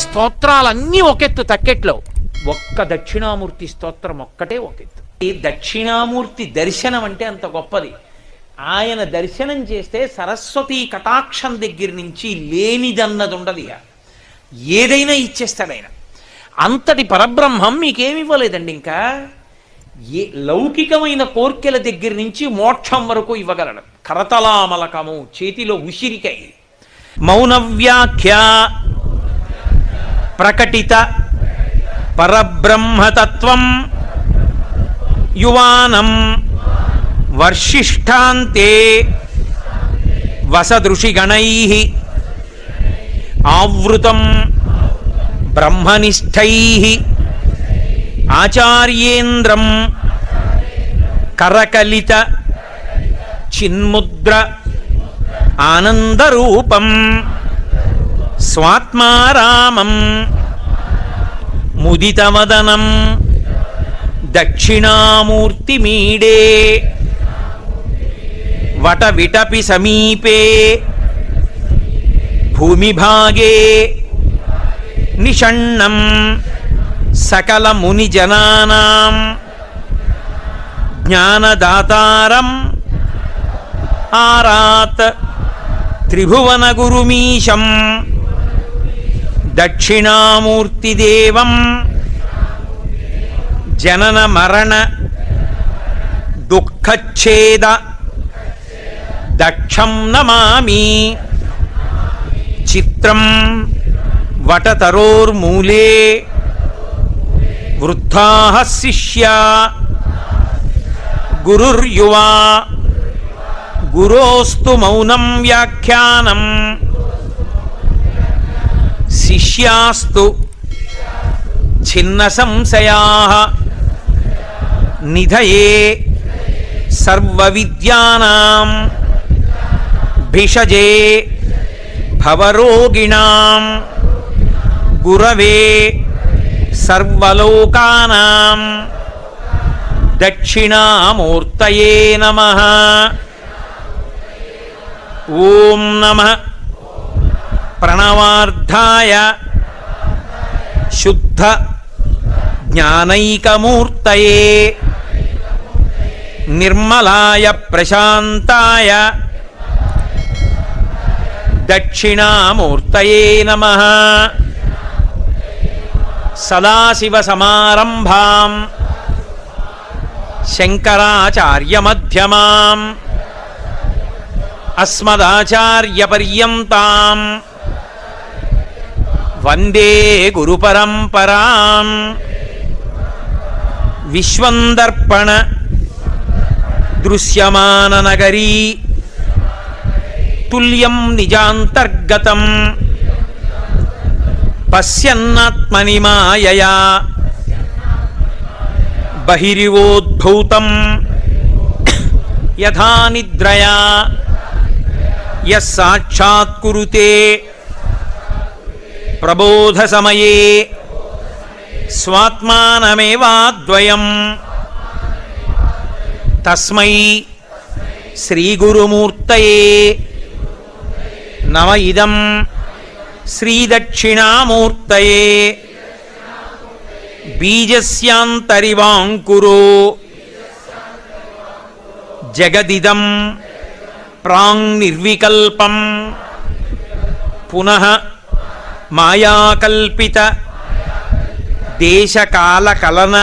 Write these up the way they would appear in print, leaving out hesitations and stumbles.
స్తోత్రాలన్నీ ఒకెత్తు తక్కెట్లో, ఒక్క దక్షిణామూర్తి స్తోత్రం ఒక్కటే ఒకెత్తు. ఈ దక్షిణామూర్తి దర్శనం అంటే అంత గొప్పది. ఆయన దర్శనం చేస్తే సరస్వతీ కటాక్షం దగ్గర నుంచి లేనిదన్నది ఉండదు. ఏదైనా ఇచ్చేస్తాడు ఆయన. అంతటి పరబ్రహ్మం మీకేమి ఇవ్వలేదండి. ఇంకా ఏ లౌకికమైన కోర్కెల దగ్గర నుంచి మోక్షం వరకు ఇవ్వగలడు. కరతలామలకము, చేతిలో ఉసిరికై, మౌనవ్యాఖ్య ప్రకటిత పరబ్రహ్మతత్వం యువానం వర్షిష్ఠాంతే వసదృషిగణైః ఆవృతం బ్రహ్మనిష్టైః ఆచార్యేంద్రం కరకలిత చిన్ముద్ర ఆనందరూపం స్వాత్మారామం ముదితవదనం దక్షిణామూర్తిమీడే వటవిటపి సమీపే భూమిభాగే నిషణ్ణం సకలమునిజనానాం జ్ఞానదాతారం ఆరాత్ త్రిభువనగురుమీశం దక్షిణామూర్తిదేవం జనన మరణ దుఃఖచ్ఛేద దక్షం నమామి. చిత్రం వటతరోర్మూలే వృద్ధాః శిష్యా గురుర్యువా గురోస్తు మౌనం వ్యాఖ్యానం శిష్యాస్తు ఛిన్న సంశయాః నిధయే సర్వవిద్యానాం భిషజే భవరోగిణాం గురవే సర్వలోకానాం దక్షిణామూర్తయే నమః. ఓం నమః ప్రణవార్థాయ శుద్ధ జ్ఞానైకమూర్తయే నిర్మలాయ ప్రశాంతాయ దక్షిణామూర్తయే నమః. సదాశివసమారంభాం శంకరాచార్యమధ్యమాం అస్మదాచార్యపర్యంతాం వందే గురుపరంపరాం. విశ్వందర్పణ దృశ్యమాననగరీ తుల్యం నిజాంతర్గతం పశ్యన్నాత్మని మాయయా బహిరివోద్భూతం యథా నిద్రయా యః సాక్షాత్కురుతే ప్రబోధసమయే స్వాత్మానమేవాద్వయం తస్మై శ్రీగురుమూర్తయే నమ. ఇదం శ్రీదక్షిణామూర్తయే బీజస్యాంతరివాంకురో జగదిదం ప్రాంగ్నిర్వికల్పం పునః మాయాకల్పిత దేశకాలకలన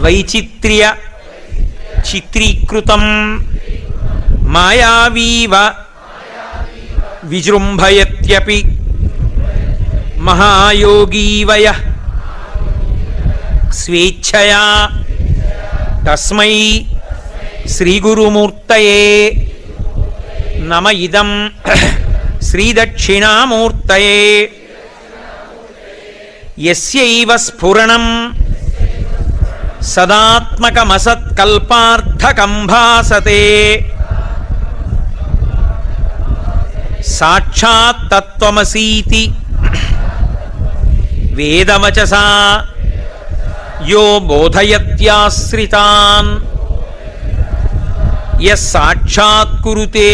వైచిత్ర్య చిత్రీకృతం మాయావీవ విజృంభయత్యపి మహాయోగీవయః స్వేచ్ఛయా తస్మై శ్రీగురుమూర్తయే నమ. ఇదం శ్రీదక్షిణామూర్తయే యస్యైవ స్ఫురణం సదాత్మకమసత్కల్పార్థకం భాసతే సాక్షాత్ తత్వమసీతి వేదవచసా యో బోధయత్యాశ్రితాన్ యః సాక్షాత్కురుతే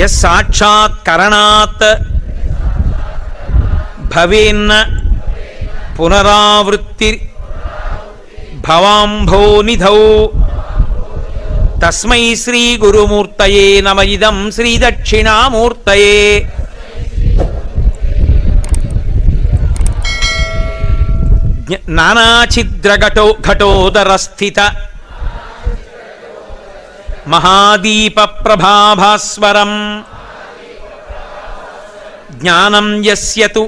యస్సాక్షాత్ కరణాత్ భవేన్న పునరావృత్తి భవాంభోనిధౌ తస్మై శ్రీ గురుమూర్తయే నమ ఇదం శ్రీ దక్షిణామూర్తయే. ఘటోదరస్థిత మహాదీప ప్రభాభాస్వరం జ్ఞానం యస్యతు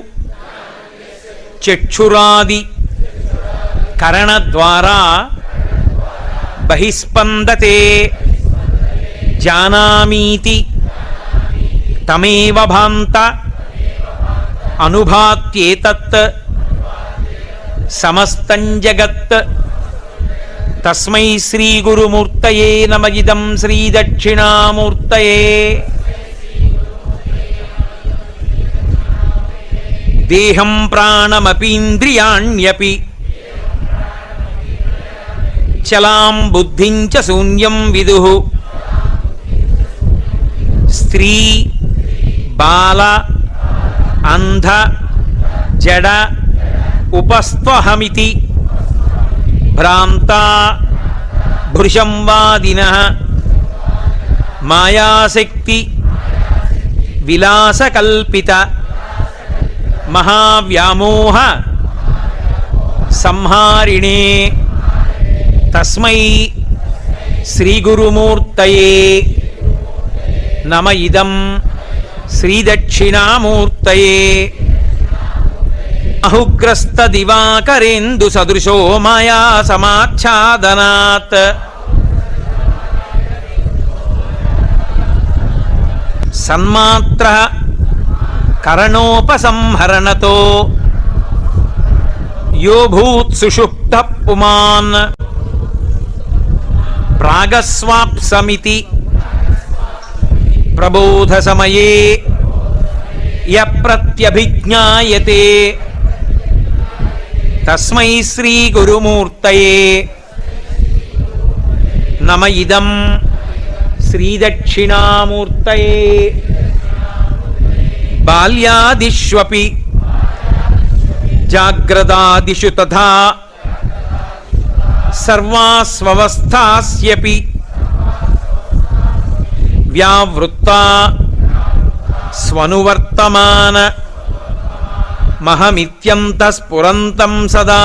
చక్షురాది కరణద్వారా బహిస్పందతే జానామీతి తమేవ భాంత అనుభాత్యేతత్ సమస్తం జగత్. తస్మై శ్రీ గురుమూర్తయే నమ ఇదం శ్రీ దక్షిణామూర్తయే. దేహం ప్రాణమపీంద్రియాణ్యపి చలాం బుద్ధిం చ శూన్యం విదుః. స్త్రీ బాల అంధ జడ ఉపస్త్వహమితి భ్రాంతా భృశం వాదినః మాయాశక్తి విలాసకల్పిత మహావ్యామోహ సంహారిణే. తస్మై శ్రీగురుమూర్తయే నమ ఇదం శ్రీదక్షిణామూర్తయే. అహుగ్రస్త దివాకరేందు సదృశో మాయా సమాచ్ఛాదనాత్ సన్మాత్ర కరణోపసంహరణతో యో భూత్ సుషుప్త పుమాన్ ప్రాగస్వాప్సమితి ప్రబోధ సమయే య ప్రత్యభిజ్ఞాయతే. తస్మై శ్రీ గురుమూర్తయే నమ ఇదం శ్రీ దక్షిణామూర్తయే. బాల్యాదిష్వపి జాగ్రదాదిషు తథా సర్వాస్వస్థాస్యపి వ్యావృత్తా స్వనువర్తమాన మహమిత్యంతఃస్ఫురంతం సదా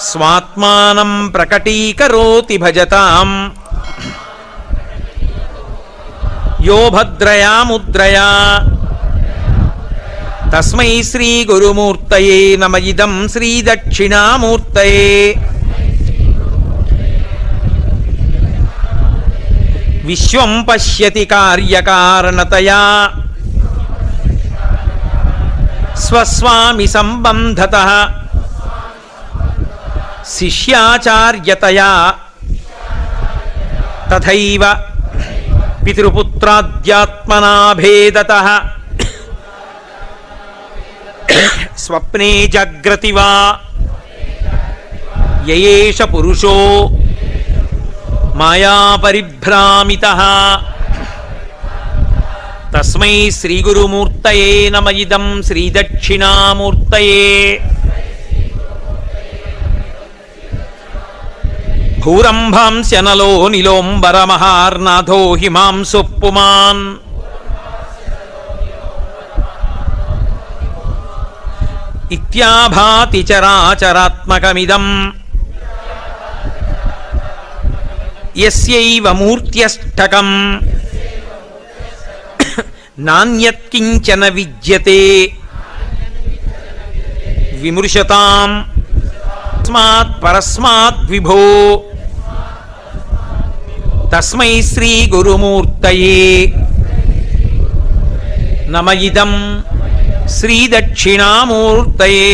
స్వాత్మానం ప్రకటీకరోతి భజతాం యో భద్రయా ముద్రయా. తస్మై శ్రీ గురుమూర్తయే నమ ఇదం శ్రీ దక్షిణామూర్తయే. విశ్వం పశ్యతి కార్యకారణతయా స్వస్వామి సంబంధతః శిష్యాచార్యతయా తథైవ పితృపుత్రాద్యాత్మనా భేదతః స్వప్నే జాగ్రతి వా యయేష పురుషో మాయా పరిభ్రామితః. తస్మై శ్రీ గురుమూర్తయే నమ ఇదం శ్రీ దక్షిణామూర్తయే. భూరంభాంస్యనలో నిలోంబరమహార్నాథో హిమాంసు పుమాన్ ఇత్యాభాతి చరాచరాత్మకమిదం యస్యైవ మూర్త్యష్టకం నాన్యత్కించన విద్యతే విమృశతాం తస్మాత్ పరస్మాత్ విభో. తస్మై శ్రీ గురుమూర్తయే నమ ఇదం శ్రీ దక్షిణామూర్తయే.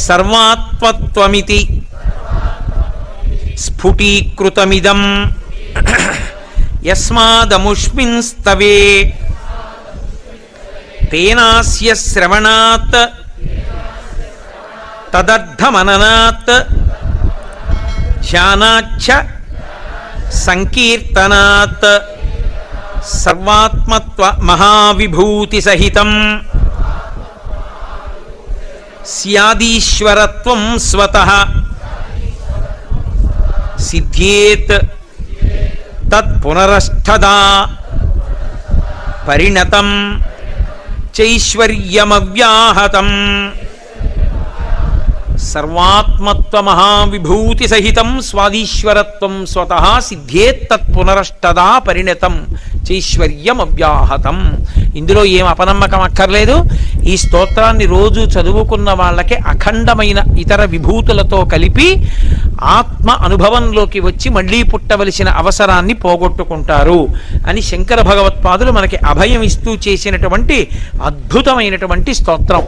సర్వాత్మత్వమితి స్ఫుటీకృతమిదం యస్మాదముష్మిన్ స్తవే తేనాస్య శ్రవణాత్ తదర్థమననాత్ ధ్యానాచ్చ సంకీర్తనాత్ సర్వాత్మత్వ మహావిభూతి సహితం స్యాదీశ్వరత్వం స్వతః సిద్ధ్యేత్ తత్ పునరష్ఠదా పరిణతం చైశ్వర్యమవ్యాహతం. సర్వాత్మత్వ మహావిభూతి సహితం స్వాదీశ్వరత్వం స్వతః సిద్ధ్యేత్తత్ పునరష్టదా పరిణతం చైశ్వర్యమవ్యాహతం. ఇందులో ఏం అపనమ్మకం అక్కర్లేదు. ఈ స్తోత్రాన్ని రోజు చదువుకున్న వాళ్ళకి అఖండమైన ఇతర విభూతులతో కలిపి ఆత్మ అనుభవంలోకి వచ్చి మళ్ళీ పుట్టవలసిన అవసరాన్ని పోగొట్టుకుంటారు అని శంకర భగవత్పాదులు మనకి అభయం ఇస్తూ చేసినటువంటి అద్భుతమైనటువంటి స్తోత్రం.